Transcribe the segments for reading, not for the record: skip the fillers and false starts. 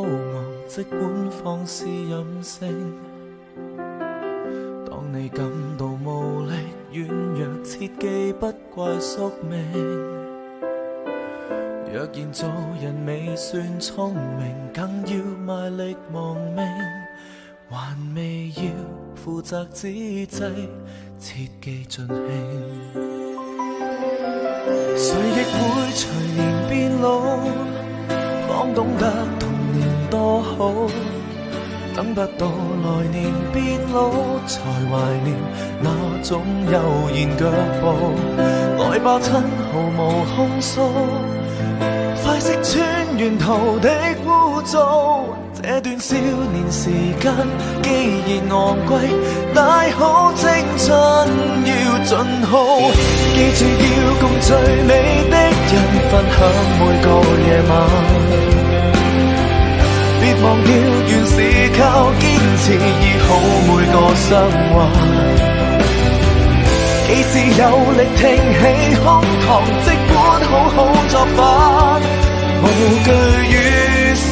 都忙，即管放肆任性。當你感到無力軟弱，切記不怪宿命。若然做人未算聰明，更要賣力亡命。還未要負責之際，切記盡興。誰亦會隨年變老，方懂得童年多好。等不到來年變老，才懷念那種悠然腳步。來吧親，毫無控訴，快釋穿沿途的污糟。這段少年時間既然昂貴，大好青春要盡耗。記住要共最美的人分享每個夜晚。別忘掉，原是靠堅持醫好每個傷患。幾時有力挺起胸膛，即管好好作反，無懼雨水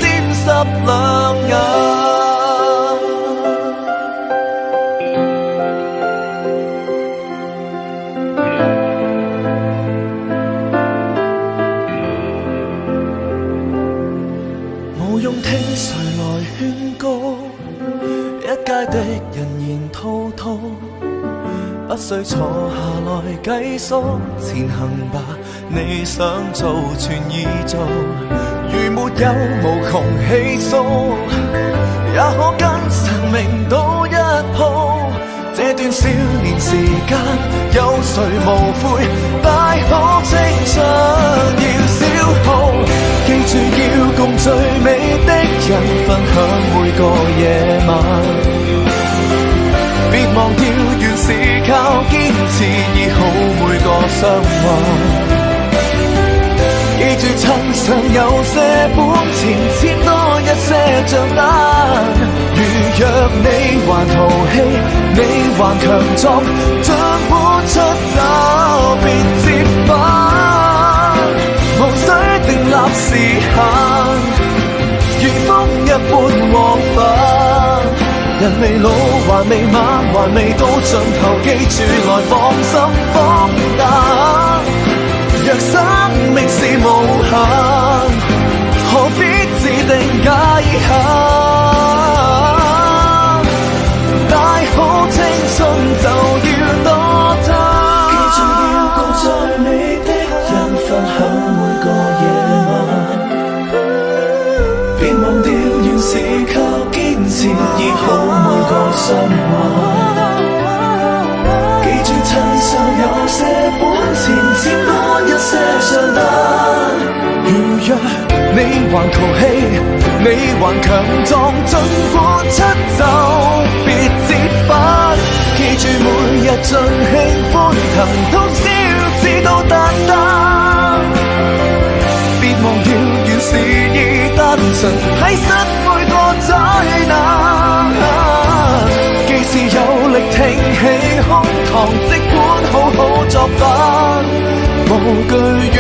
沾濕兩眼。無用聽誰來勸告，一街的人言滔滔，不需坐下來計數，前行吧，你想做全已做。如沒有無窮氣數，也可跟神明賭一鋪。這段少年時間，有誰無悔？大好青春要消耗。記住要共最美的人分享每個夜晚。別忘掉，原是靠堅持醫好每個傷患。記住趁尚有些本錢，簽多一些賬單。如若你還淘氣，你還強壯，盡管出走，別折返。無需定立時限，如風一般往返。人未老，還未晚，還未到盡頭，記住來放心放膽。若生命是無限，何必自定界限？大好青春就要多貪。記住要共最美的人分享每個夜晚。別忘掉，原是靠堅持醫好每個傷患。記住趁尚有些本錢，簽多一些賬單。如若你還淘氣，你還強壯，盡管出走，別折返。記住每日盡興歡騰，通宵直到淡淡。別忘掉，原是已單純，喺失每個災難。既是有力挺起胸膛，即管好好作反，無懼雨